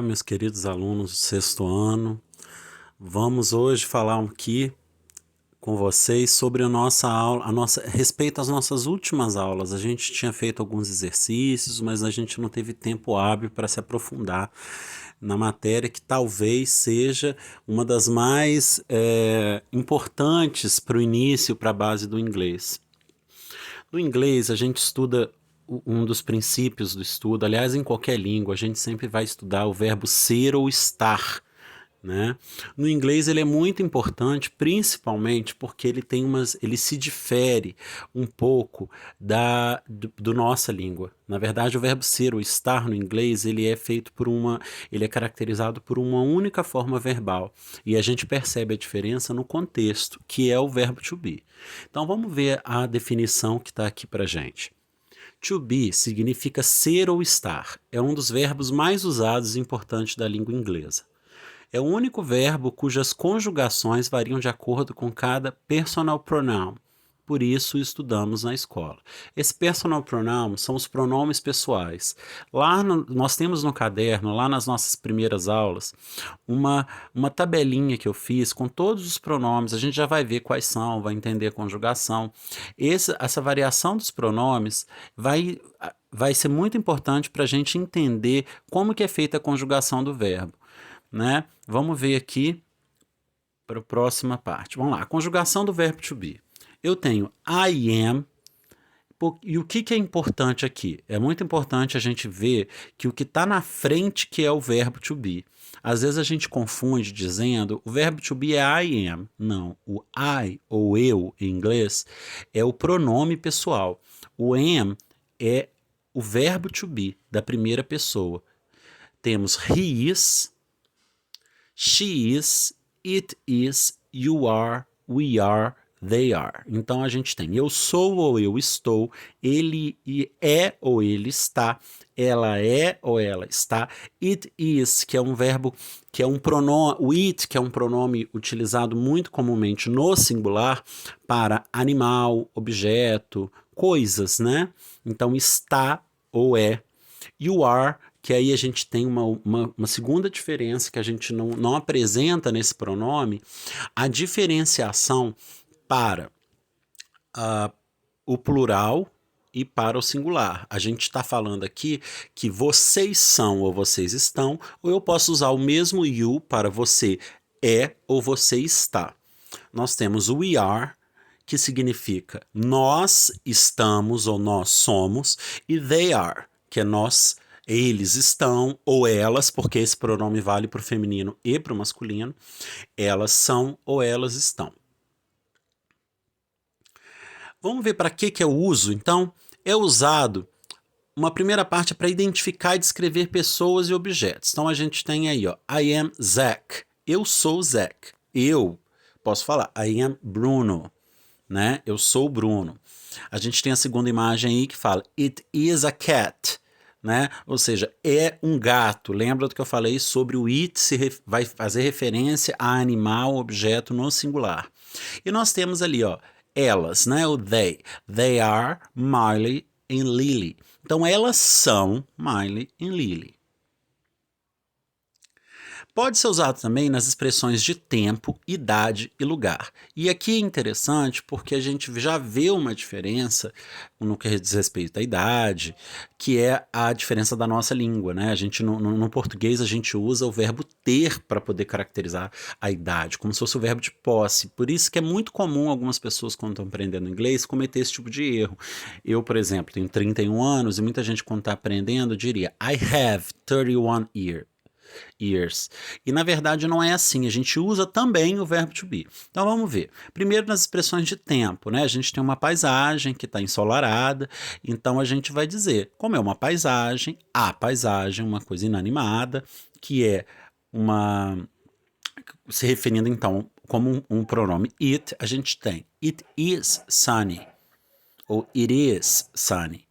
meus queridos alunos do sexto ano. Vamos hoje falar aqui com vocês sobre a nossa aula, respeito às nossas últimas aulas. A gente tinha feito alguns exercícios, mas a gente não teve tempo hábil para se aprofundar na matéria que talvez seja uma das mais importantes para o início, para a base do inglês. No inglês, a gente estuda um dos princípios do estudo. Aliás, em qualquer língua, a gente sempre vai estudar o verbo ser ou estar, né? No inglês ele é muito importante, principalmente porque ele se difere um pouco do nossa língua. Na verdade, o verbo ser ou estar no inglês, ele é caracterizado por uma única forma verbal, e a gente percebe a diferença no contexto, que é o verbo to be. Então vamos ver a definição que está aqui pra gente. To be significa ser ou estar. É um dos verbos mais usados e importantes da língua inglesa. É o único verbo cujas conjugações variam de acordo com cada personal pronoun. Por isso estudamos na escola. Esse personal pronoun são os pronomes pessoais. Nós temos no caderno, lá nas nossas primeiras aulas, uma tabelinha que eu fiz com todos os pronomes. A gente já vai ver quais são, vai entender a conjugação. Essa variação dos pronomes vai ser muito importante para a gente entender como que é feita a conjugação do verbo, né? Vamos ver aqui para a próxima parte. Vamos lá, a conjugação do verbo to be. Eu tenho I am, e o que é importante aqui? É muito importante a gente ver que o que está na frente que é o verbo to be. Às vezes a gente confunde dizendo o verbo to be é I am. Não, o I ou eu em inglês é o pronome pessoal. O am é o verbo to be da primeira pessoa. Temos he is, she is, it is, you are, we are, they are. Então a gente tem eu sou ou eu estou, ele é ou ele está, ela é ou ela está, it is, que é um verbo, que é um pronome, o it, que é um pronome utilizado muito comumente no singular para animal, objeto, coisas, né? Então está ou é. You are, que aí a gente tem uma segunda diferença que a gente não apresenta nesse pronome, a diferenciação para o plural e para o singular. A gente está falando aqui que vocês são ou vocês estão, ou eu posso usar o mesmo you para você é ou você está. Nós temos o we are, que significa nós estamos ou nós somos, e they are, que é eles estão, ou elas, porque esse pronome vale para o feminino e para o masculino, elas são ou elas estão. Vamos ver para que é o uso, então? É usado, uma primeira parte é para identificar e descrever pessoas e objetos. Então a gente tem aí, ó, I am Zach, eu sou Zach. Eu posso falar, I am Bruno, né? Eu sou o Bruno. A gente tem a segunda imagem aí que fala, it is a cat, né? Ou seja, é um gato. Lembra do que eu falei sobre o it vai fazer referência a animal, objeto no singular. E nós temos ali, ó, elas, né? O they. They are Miley and Lily. Então elas são Miley e Lily. Pode ser usado também nas expressões de tempo, idade e lugar. E aqui é interessante porque a gente já vê uma diferença no que diz respeito à idade, que é a diferença da nossa língua, né? A gente, no português, a gente usa o verbo ter para poder caracterizar a idade, como se fosse o verbo de posse. Por isso que é muito comum algumas pessoas, quando estão aprendendo inglês, cometer esse tipo de erro. Eu, por exemplo, tenho 31 anos e muita gente, quando está aprendendo, diria I have 31 years. E na verdade não é assim, a gente usa também o verbo to be. Então vamos ver. Primeiro nas expressões de tempo, né? A gente tem uma paisagem que está ensolarada, então a gente vai dizer, como é uma paisagem, a paisagem, uma coisa inanimada, que é se referindo então como um pronome it, a gente tem it is sunny, ou it is sunny.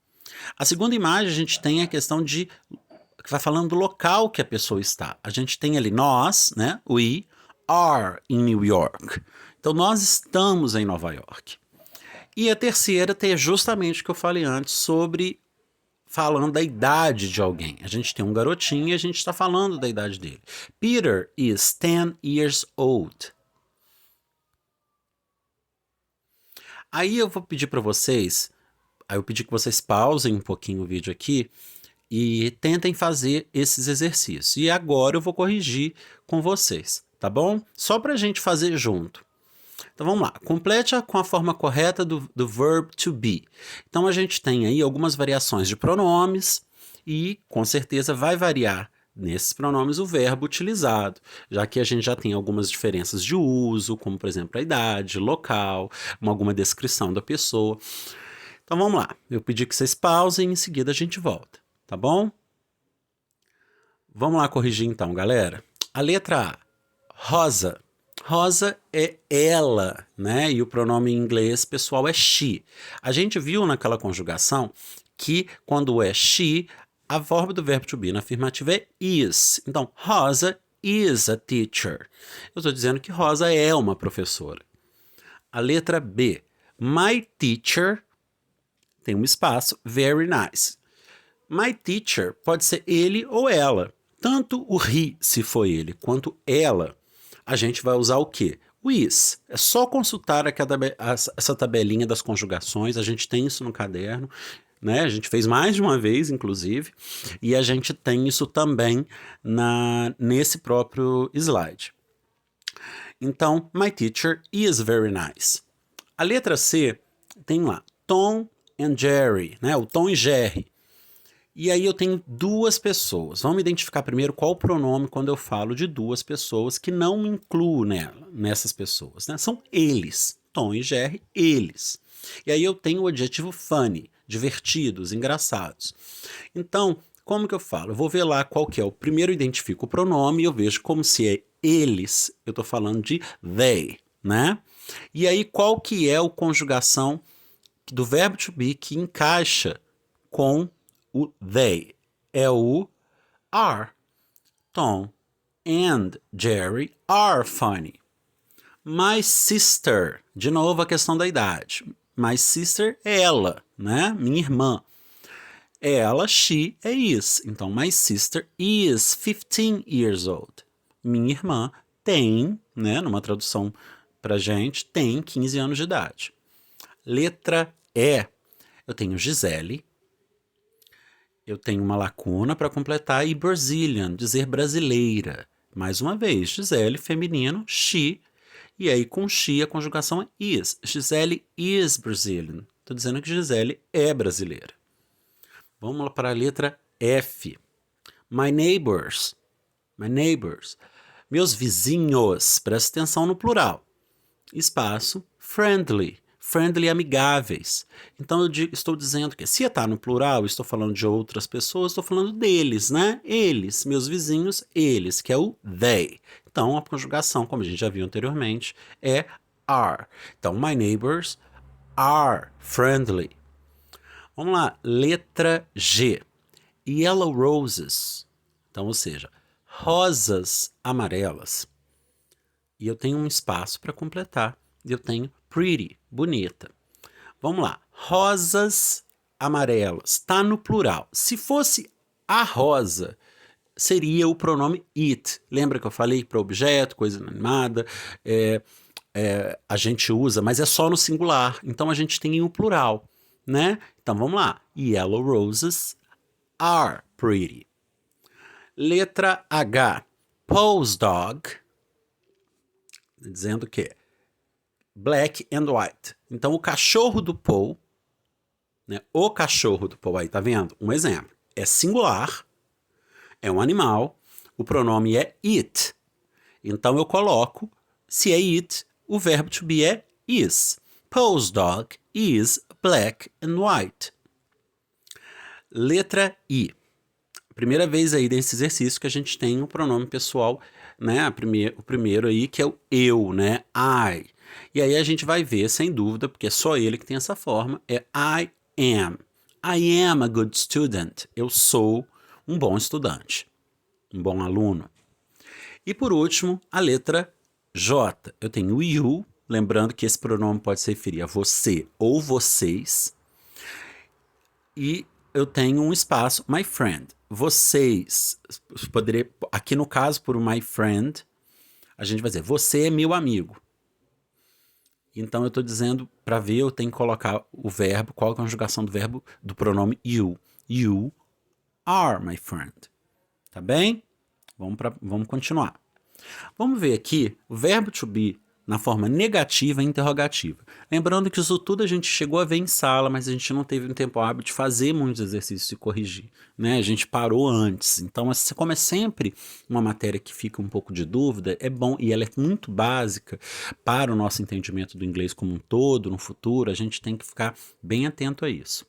A segunda imagem a gente tem a questão que vai falando do local que a pessoa está. A gente tem ali nós, né? We are in New York. Então nós estamos em Nova York. E a terceira tem justamente o que eu falei antes sobre falando da idade de alguém. A gente tem um garotinho e a gente está falando da idade dele. Peter is 10 years old. Aí eu vou pedir para vocês, aí eu pedi que vocês pausem um pouquinho o vídeo aqui e tentem fazer esses exercícios. E agora eu vou corrigir com vocês, tá bom? Só para a gente fazer junto. Então vamos lá, complete com a forma correta do verb to be. Então a gente tem aí algumas variações de pronomes e com certeza vai variar nesses pronomes o verbo utilizado, já que a gente já tem algumas diferenças de uso, como por exemplo a idade, local, alguma descrição da pessoa. Então vamos lá, eu pedi que vocês pausem e em seguida a gente volta, tá bom? Vamos lá corrigir então, galera. A letra A, rosa. Rosa é ela, né? E o pronome em inglês pessoal é she. A gente viu naquela conjugação que quando é she, a forma do verbo to be na afirmativa é is. Então, Rosa is a teacher. Eu estou dizendo que Rosa é uma professora. A letra B, my teacher, tem um espaço, very nice. My teacher pode ser ele ou ela. Tanto o he, se for ele, quanto ela, a gente vai usar o quê? O is. É só consultar essa tabelinha das conjugações, a gente tem isso no caderno, né? A gente fez mais de uma vez, inclusive, e a gente tem isso também nesse próprio slide. Então, my teacher is very nice. A letra C tem lá Tom and Jerry, né? O Tom e Jerry. E aí eu tenho duas pessoas. Vamos identificar primeiro qual o pronome quando eu falo de duas pessoas que não me incluo nessas pessoas, né? São eles. Tom e Jerry, eles. E aí eu tenho o adjetivo funny, divertidos, engraçados. Então, como que eu falo? Eu vou ver lá qual que é. Primeiro eu identifico o pronome e eu vejo como se é eles, eu estou falando de they, né? E aí qual que é a conjugação do verbo to be que encaixa com o they? É o are. Tom and Jerry are funny. My sister, de novo a questão da idade. My sister é ela, né? Minha irmã. Ela, she, é is. Então, my sister is 15 years old. Minha irmã tem, né, numa tradução pra gente, tem 15 anos de idade. Letra E. Eu tenho Gisele. Eu tenho uma lacuna para completar e Brazilian, dizer brasileira. Mais uma vez, Gisele, feminino, she. E aí com she a conjugação é is. Gisele is Brazilian. Estou dizendo que Gisele é brasileira. Vamos lá para a letra F. My neighbors. My neighbors. Meus vizinhos. Presta atenção no plural. Espaço, friendly. Friendly, amigáveis. Então eu estou dizendo que se está no plural, estou falando de outras pessoas, estou falando deles, né? Eles, meus vizinhos, eles, que é o they. Então a conjugação, como a gente já viu anteriormente, é are. Então, my neighbors are friendly. Vamos lá, letra G. Yellow roses. Então, ou seja, rosas amarelas. E eu tenho um espaço para completar. Eu tenho pretty, bonita. Vamos lá. Rosas amarelas. Está no plural. Se fosse a rosa, seria o pronome it. Lembra que eu falei para objeto, coisa inanimada? A gente usa, mas é só no singular. Então a gente tem o plural, né? Então vamos lá. Yellow roses are pretty. Letra H. Paul's dog. Dizendo que black and white. Então, o cachorro do Paul, né? O cachorro do Paul, aí, tá vendo? Um exemplo. É singular, é um animal, o pronome é it. Então, eu coloco, se é it, o verbo to be é is. Paul's dog is black and white. Letra I. Primeira vez aí nesse exercício que a gente tem o pronome pessoal, né? O primeiro aí que é o eu, né? I. E aí a gente vai ver, sem dúvida, porque é só ele que tem essa forma, é I am. I am a good student. Eu sou um bom estudante, um bom aluno. E por último, a letra J. Eu tenho o you, lembrando que esse pronome pode se referir a você ou vocês. E eu tenho um espaço, my friend. Vocês, poderia, aqui no caso, por my friend, a gente vai dizer, você é meu amigo. Então eu estou dizendo, para ver, eu tenho que colocar o verbo, qual é a conjugação do verbo do pronome you. You are my friend. Tá bem? Vamos continuar. Vamos ver aqui o verbo to be na forma negativa e interrogativa. Lembrando que isso tudo a gente chegou a ver em sala, mas a gente não teve um tempo hábil de fazer muitos exercícios e corrigir, né? A gente parou antes. Então, como é sempre uma matéria que fica um pouco de dúvida, é bom, e ela é muito básica para o nosso entendimento do inglês como um todo, no futuro, a gente tem que ficar bem atento a isso.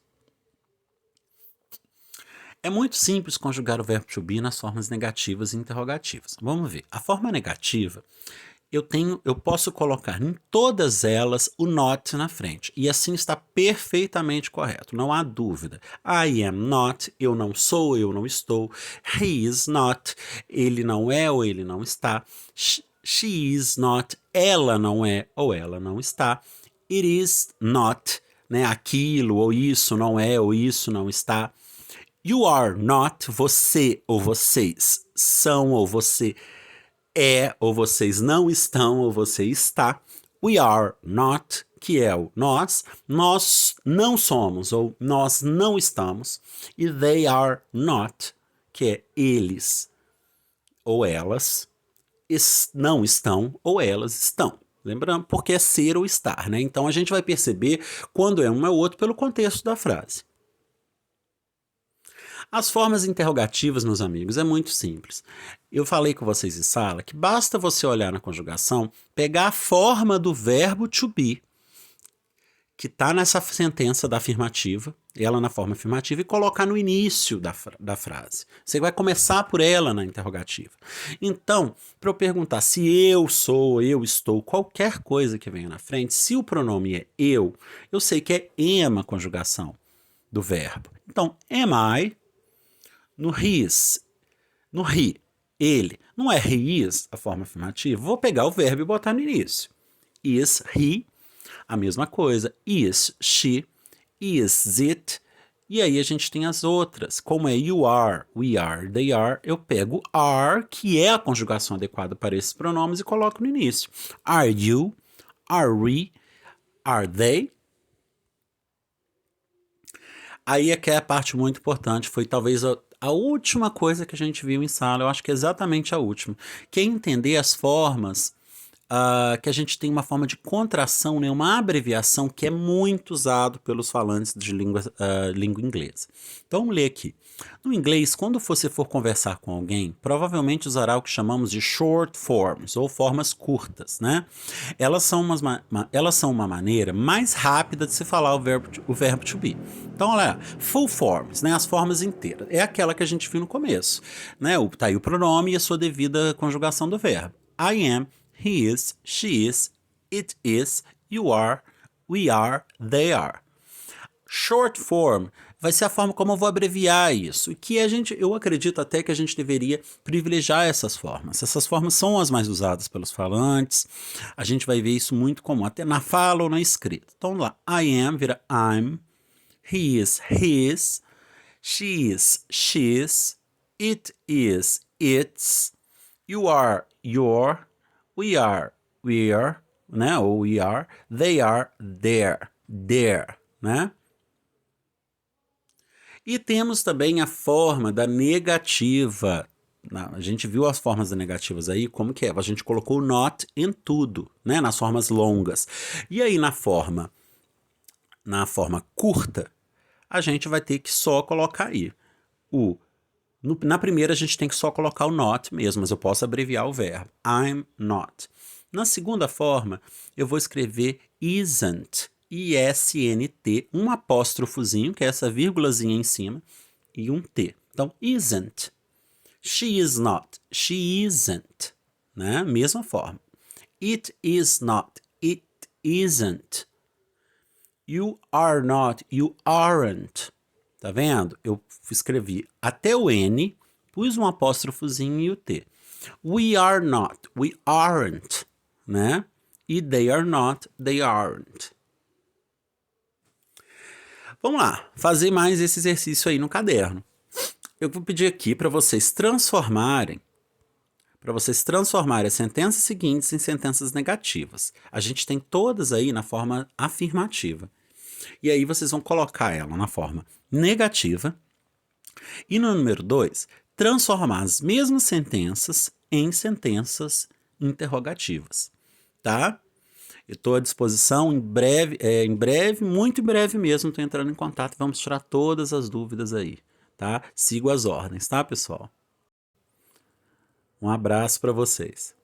É muito simples conjugar o verbo to be nas formas negativas e interrogativas. Vamos ver. A forma negativa, eu posso colocar em todas elas o not na frente. E assim está perfeitamente correto, não há dúvida. I am not, eu não sou, eu não estou. He is not, ele não é ou ele não está. She is not, ela não é ou ela não está. It is not, né, aquilo ou isso não é ou isso não está. You are not, você ou vocês são ou você é ou vocês não estão ou você está. We are not, que é o nós não somos ou nós não estamos. E they are not, que é eles ou elas não estão ou elas estão. Lembrando, porque é ser ou estar, né? Então a gente vai perceber quando é um ou outro pelo contexto da frase. As formas interrogativas, meus amigos, é muito simples. Eu falei com vocês em sala que basta você olhar na conjugação, pegar a forma do verbo to be, que está nessa sentença da afirmativa, ela na forma afirmativa, e colocar no início da frase. Você vai começar por ela na interrogativa. Então, para eu perguntar se eu sou, eu estou, qualquer coisa que venha na frente, se o pronome é eu sei que é am a conjugação do verbo. Então, am I... No his, no he, ele, não é he is a forma afirmativa, vou pegar o verbo e botar no início. Is he, a mesma coisa. Is she, is it, e aí a gente tem as outras, como é you are, we are, they are, eu pego are, que é a conjugação adequada para esses pronomes, e coloco no início. Are you, are we, are they? Aí é que é a parte muito importante, foi talvez a última coisa que a gente viu em sala, eu acho que é exatamente a última, que é entender as formas, que a gente tem uma forma de contração, né, uma abreviação que é muito usado pelos falantes de língua inglesa. Então vamos ler aqui. No inglês, quando você for conversar com alguém, provavelmente usará o que chamamos de short forms, ou formas curtas, né? Elas são uma maneira mais rápida de se falar o verbo to be. Então, olha, full forms, né? As formas inteiras. É aquela que a gente viu no começo, né? Tá aí o pronome e a sua devida conjugação do verbo. I am, he is, she is, it is, you are, we are, they are. Short form vai ser a forma como eu vou abreviar isso, e que eu acredito até que a gente deveria privilegiar essas formas. Essas formas são as mais usadas pelos falantes, a gente vai ver isso muito comum, até na fala ou na escrita. Então lá, I am vira I'm, he is his, she is she's, it is its, you are your, we are we're, né, ou we are, they are their, né? E temos também a forma da negativa. A gente viu as formas da negativas aí, como que é? A gente colocou not em tudo, né? Nas formas longas. E aí na forma curta, a gente vai ter que só colocar aí. Na primeira a gente tem que só colocar o not mesmo, mas eu posso abreviar o verbo. I'm not. Na segunda forma, eu vou escrever isn't. I-S-N-T, um apóstrofozinho, que é essa vírgulazinha em cima, e um T. Então, isn't. She is not. She isn't. Né? Mesma forma. It is not. It isn't. You are not. You aren't. Tá vendo? Eu escrevi até o N, pus um apóstrofozinho e o T. We are not. We aren't. Né? E they are not. They aren't. Vamos lá, fazer mais esse exercício aí no caderno. Eu vou pedir aqui para vocês transformarem as sentenças seguintes em sentenças negativas. A gente tem todas aí na forma afirmativa. E aí vocês vão colocar ela na forma negativa. E no número 2, transformar as mesmas sentenças em sentenças interrogativas, tá? Eu estou à disposição em breve, muito em breve mesmo, estou entrando em contato e vamos tirar todas as dúvidas aí, tá? Sigo as ordens, tá, pessoal? Um abraço para vocês.